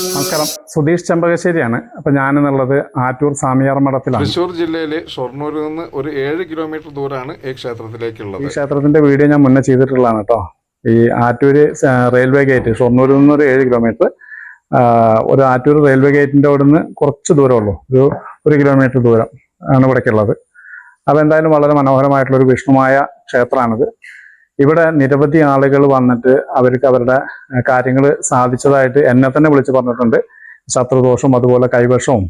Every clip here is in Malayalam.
നമസ്കാരം, സുധീഷ് ചെമ്പകശ്ശേരിയാണ്. അപ്പം ഞാനെന്നുള്ളത് ആറ്റൂർ സ്വാമിയാർ മഠത്തിലാണ്. തൃശ്ശൂർ ജില്ലയിലെ ഷൊർണൂരിൽ നിന്ന് ഒരു 7 കിലോമീറ്റർ ദൂരമാണ് ഈ ക്ഷേത്രത്തിലേക്കുള്ളത്. ഈ ക്ഷേത്രത്തിന്റെ വീഡിയോ ഞാൻ മുന്നേ ചെയ്തിട്ടുള്ളതാണ് കേട്ടോ. ഈ ആറ്റൂര് റെയിൽവേ ഗേറ്റ്, ഷൊർണൂരിൽ നിന്ന് ഒരു 7 കിലോമീറ്റർ, ഒരു ആറ്റൂർ റെയിൽവേ ഗേറ്റിന്റെ അവിടെ നിന്ന് കുറച്ച് ദൂരമുള്ളൂ, ഒരു കിലോമീറ്റർ ദൂരം ആണ് ഇവിടേക്കുള്ളത്. അപ്പോൾ എന്തായാലും വളരെ മനോഹരമായിട്ടുള്ള ഒരു വിഷ്ണുമായ ക്ഷേത്രമാണിത്. ഇവിടെ നിരവധി ആളുകൾ വന്നിട്ട് അവർക്ക് അവരുടെ കാര്യങ്ങൾ സാധിച്ചതായിട്ട് എന്നെ തന്നെ വിളിച്ച് പറഞ്ഞിട്ടുണ്ട്. ശത്രുദോഷവും അതുപോലെ കൈവശവും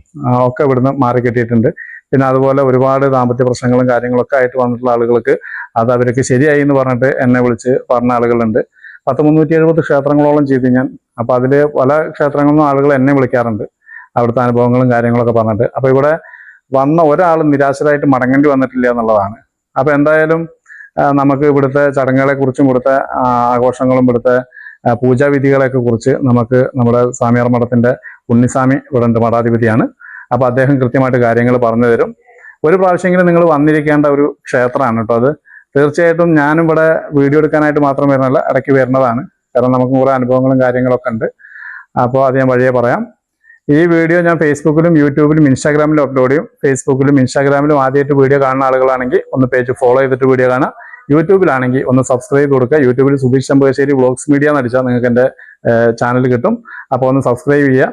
ഒക്കെ ഇവിടുന്ന് മാറിക്കിട്ടിയിട്ടുണ്ട്. പിന്നെ അതുപോലെ ഒരുപാട് ദാമ്പത്യ പ്രശ്നങ്ങളും കാര്യങ്ങളൊക്കെ ആയിട്ട് വന്നിട്ടുള്ള ആളുകൾക്ക് അത് അവർക്ക് ശരിയായി എന്ന് പറഞ്ഞിട്ട് എന്നെ വിളിച്ച് പറഞ്ഞ ആളുകളുണ്ട്. 370 ക്ഷേത്രങ്ങളോളം ചെയ്തു ഞാൻ. അപ്പോൾ അതിൽ പല ക്ഷേത്രങ്ങളിൽ നിന്നും ആളുകൾ എന്നെ വിളിക്കാറുണ്ട് അവിടുത്തെ അനുഭവങ്ങളും കാര്യങ്ങളൊക്കെ പറഞ്ഞിട്ട്. അപ്പോൾ ഇവിടെ വന്ന ഒരാളും നിരാശരായിട്ട് മടങ്ങേണ്ടി വന്നിട്ടില്ല എന്നുള്ളതാണ്. അപ്പോൾ എന്തായാലും നമുക്ക് ഇവിടുത്തെ ചടങ്ങുകളെ കുറിച്ചും ഇവിടുത്തെ ആഘോഷങ്ങളും ഇവിടുത്തെ പൂജാവിധികളെയൊക്കെ കുറിച്ച് നമുക്ക് നമ്മുടെ സ്വാമിയാർ മഠത്തിന്റെ ഉണ്ണിസ്വാമി ഇവിടെ ഉണ്ട്, മഠാധിപതിയാണ്. അപ്പോൾ അദ്ദേഹം കൃത്യമായിട്ട് കാര്യങ്ങൾ പറഞ്ഞു തരും. ഒരു പ്രാവശ്യമെങ്കിലും നിങ്ങൾ വന്നിരിക്കേണ്ട ഒരു ക്ഷേത്രമാണ് കേട്ടോ അത്. തീർച്ചയായിട്ടും ഞാനും ഇവിടെ വീഡിയോ എടുക്കാനായിട്ട് മാത്രം വരുന്നതല്ല, ഇടയ്ക്ക് വരുന്നതാണ്. കാരണം നമുക്ക് കുറേ അനുഭവങ്ങളും കാര്യങ്ങളൊക്കെ ഉണ്ട്. അപ്പോൾ അത് ഞാൻ വഴിയെ പറയാം. ഈ വീഡിയോ ഞാൻ ഫേസ്ബുക്കിലും യൂട്യൂബിലും ഇൻസ്റ്റാഗ്രാമിലും അപ്ലോഡ് ചെയ്യും. ഫേസ്ബുക്കിലും ഇൻസ്റ്റാഗ്രാമിലും ആദ്യമായിട്ട് വീഡിയോ കാണുന്ന ആളുകളാണെങ്കിൽ ഒന്ന് പേജ് ഫോളോ ചെയ്തിട്ട് വീഡിയോ കാണാം. യൂട്യൂബിലാണെങ്കിൽ ഒന്ന് സബ്സ്ക്രൈബ് കൊടുക്കുക. യൂട്യൂബിൽ സുധീഷ് ചെമ്പകശ്ശേരി വ്ളോഗ്സ് മീഡിയ എന്ന് അടിച്ചാൽ നിങ്ങൾക്ക് എൻ്റെ ചാനൽ കിട്ടും. അപ്പോൾ ഒന്ന് സബ്സ്ക്രൈബ് ചെയ്യുക.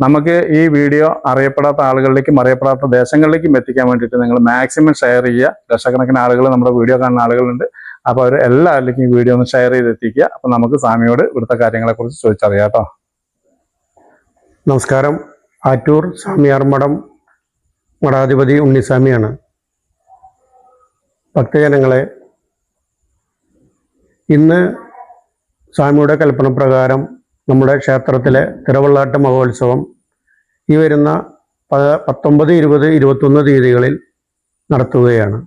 നമുക്ക് ഈ വീഡിയോ അറിയപ്പെടാത്ത ആളുകളിലേക്കും അറിയപ്പെടാത്ത ദേശങ്ങളിലേക്കും എത്തിക്കാൻ വേണ്ടിയിട്ട് നിങ്ങൾ മാക്സിമം ഷെയർ ചെയ്യുക. ലക്ഷക്കണക്കിന് ആളുകൾ നമ്മുടെ വീഡിയോ കാണുന്ന ആളുകളുണ്ട്. അപ്പോൾ അവർ എല്ലാവരിലേക്കും ഈ വീഡിയോ ഒന്ന് ഷെയർ ചെയ്ത് എത്തിക്കുക. അപ്പോൾ നമുക്ക് സ്വാമിയോട് ഇവിടുത്തെ കാര്യങ്ങളെക്കുറിച്ച് ചോദിച്ചറിയാം കേട്ടോ. നമസ്കാരം. ആറ്റൂർ സ്വാമിയാർ മഠം മഠാധിപതി ഉണ്ണിസ്വാമിയാണ്. ഭക്തജനങ്ങളെ, ഇന്ന് സ്വാമിയുടെ കൽപ്പനപ്രകാരം നമ്മുടെ ക്ഷേത്രത്തിലെ തിരുവള്ളാട്ട് മഹോത്സവം ഈ വരുന്ന 19, 20, 21 തീയതികളിൽ നടത്തുകയാണ്.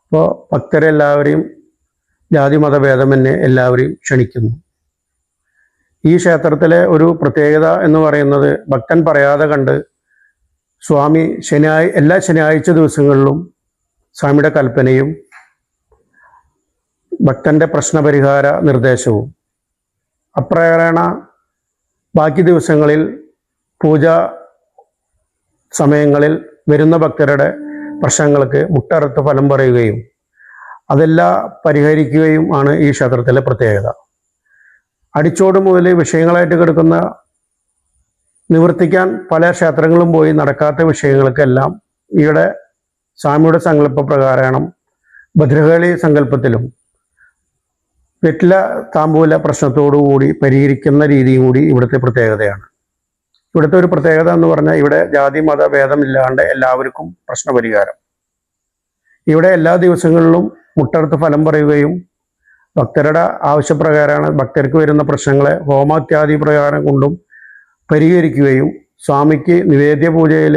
അപ്പോൾ ഭക്തരെല്ലാവരെയും ജാതി മതഭേദമന്യേ എല്ലാവരെയും ക്ഷണിക്കുന്നു. ഈ ക്ഷേത്രത്തിലെ ഒരു പ്രത്യേകത എന്ന് പറയുന്നത്, ഭക്തൻ പറയാതെ കണ്ട് സ്വാമി എല്ലാ ശനിയാഴ്ച ദിവസങ്ങളിലും സ്വാമിയുടെ കൽപ്പനയും ഭക്തന്റെ പ്രശ്നപരിഹാര നിർദ്ദേശവും, അപ്രകാരേണ ബാക്കി ദിവസങ്ങളിൽ പൂജാ സമയങ്ങളിൽ വരുന്ന ഭക്തരുടെ പ്രശ്നങ്ങൾക്ക് മുട്ടറുത്ത് ഫലം പറയുകയും അതെല്ലാം പരിഹരിക്കുകയും ആണ് ഈ ക്ഷേത്രത്തിലെ പ്രത്യേകത. അടിച്ചോട് മുതൽ വിഷയങ്ങളായിട്ട് കിടക്കുന്ന, നിവർത്തിക്കാൻ പല ക്ഷേത്രങ്ങളും പോയി നടക്കാത്ത വിഷയങ്ങൾക്കെല്ലാം ഇവിടെ സ്വാമിയുടെ സങ്കല്പപ്രകാരം ഭദ്രകാളി സങ്കല്പത്തിലും വെറ്റില താമ്പൂല പ്രശ്നത്തോടുകൂടി പരിഹരിക്കുന്ന രീതിയും കൂടി ഇവിടുത്തെ പ്രത്യേകതയാണ്. ഇവിടുത്തെ ഒരു പ്രത്യേകത എന്ന് പറഞ്ഞാൽ, ഇവിടെ ജാതി മത ഭേദമില്ലാണ്ട് എല്ലാവർക്കും പ്രശ്നപരിഹാരം. ഇവിടെ എല്ലാ ദിവസങ്ങളിലും മുട്ടറുത്ത് ഫലം പറയുകയും ഭക്തരുടെ ആവശ്യപ്രകാരമാണ് ഭക്തർക്ക് വരുന്ന പ്രശ്നങ്ങളെ ഹോമാത്യാദി പ്രകാരം കൊണ്ടും പരിഹരിക്കുകയും സ്വാമിക്ക് നിവേദ്യ പൂജയിൽ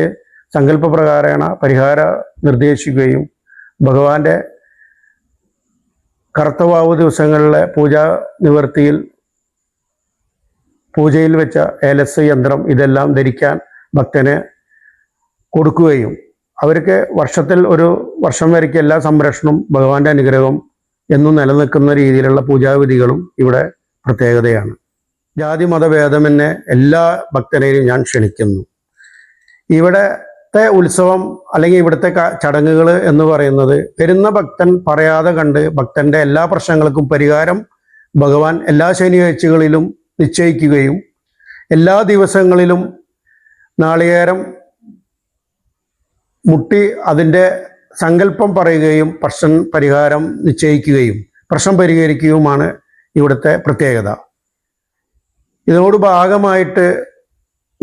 സങ്കല്പപ്രകാരമാണ് പരിഹാര നിർദ്ദേശിക്കുകയും ഭഗവാന്റെ കർത്തവാവ് ദിവസങ്ങളിലെ പൂജാ നിവൃത്തിയിൽ പൂജയിൽ വെച്ച ഏലസ് യന്ത്രം ഇതെല്ലാം ധരിക്കാൻ ഭക്തന് കൊടുക്കുകയും അവർക്ക് വർഷത്തിൽ ഒരു വർഷം വരയ്ക്ക് എല്ലാ സംരക്ഷണവും ഭഗവാന്റെ അനുഗ്രഹം എന്നും നിലനിൽക്കുന്ന രീതിയിലുള്ള പൂജാവിധികളും ഇവിടെ പ്രത്യേകതയാണ്. ജാതി മതഭേദമെന്നെ എല്ലാ ഭക്തരെയും ഞാൻ ക്ഷണിക്കുന്നു. ഇവിടത്തെ ഉത്സവം അല്ലെങ്കിൽ ഇവിടുത്തെ ചടങ്ങുകൾ എന്ന് പറയുന്നത്, വരുന്ന ഭക്തൻ പറയാതെ കണ്ട് ഭക്തന്റെ എല്ലാ പ്രശ്നങ്ങൾക്കും പരിഹാരം ഭഗവാൻ എല്ലാ ശനിയാഴ്ചകളിലും നിശ്ചയിക്കുകയും എല്ലാ ദിവസങ്ങളിലും നാളികേരം മുട്ടി അതിൻ്റെ സങ്കല്പം പറയുകയും പ്രശ്നം പരിഹാരം നിശ്ചയിക്കുകയും പ്രശ്നം പരിഹരിക്കുകയുമാണ് ഇവിടുത്തെ പ്രത്യേകത. ഇതിനോട് ഭാഗമായിട്ട്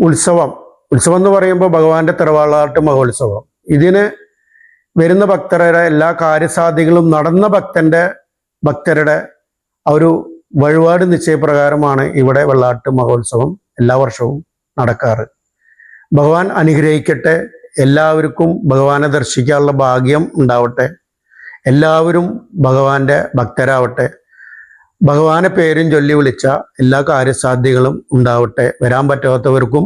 ഉത്സവം എന്ന് പറയുമ്പോൾ ഭഗവാന്റെ തിരുവള്ളാട്ട് മഹോത്സവം, ഇതിന് വരുന്ന ഭക്തരുടെ എല്ലാ കാര്യസാധ്യങ്ങളും നടന്ന ഭക്തരുടെ ഒരു വഴിപാട് നിശ്ചയപ്രകാരമാണ് ഇവിടെ വെള്ളാട്ട് മഹോത്സവം എല്ലാ വർഷവും നടക്കാറ്. ഭഗവാൻ അനുഗ്രഹിക്കട്ടെ. എല്ലാവർക്കും ഭഗവാനെ ദർശിക്കാനുള്ള ഭാഗ്യം ഉണ്ടാവട്ടെ. എല്ലാവരും ഭഗവാന്റെ ഭക്തരാവട്ടെ. ഭഗവാനെ പേരും ചൊല്ലി വിളിച്ച എല്ലാ കാര്യസാധ്യങ്ങളും ഉണ്ടാവട്ടെ. വരാൻ പറ്റാത്തവർക്കും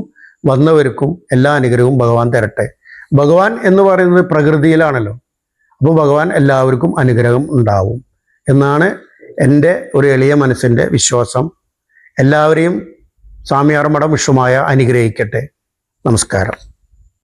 വന്നവർക്കും എല്ലാ അനുഗ്രഹവും ഭഗവാൻ തരട്ടെ. ഭഗവാൻ എന്ന് പറയുന്നത് പ്രകൃതിയിലാണല്ലോ. അപ്പോൾ ഭഗവാൻ എല്ലാവർക്കും അനുഗ്രഹം ഉണ്ടാവും. എന്നാണ് എൻ്റെ ഒരു എളിയ മനസ്സിൻ്റെ വിശ്വാസം. എല്ലാവരെയും സ്വാമിയാർ മഠം വിഷുമായ അനുഗ്രഹിക്കട്ടെ. നമസ്കാരം.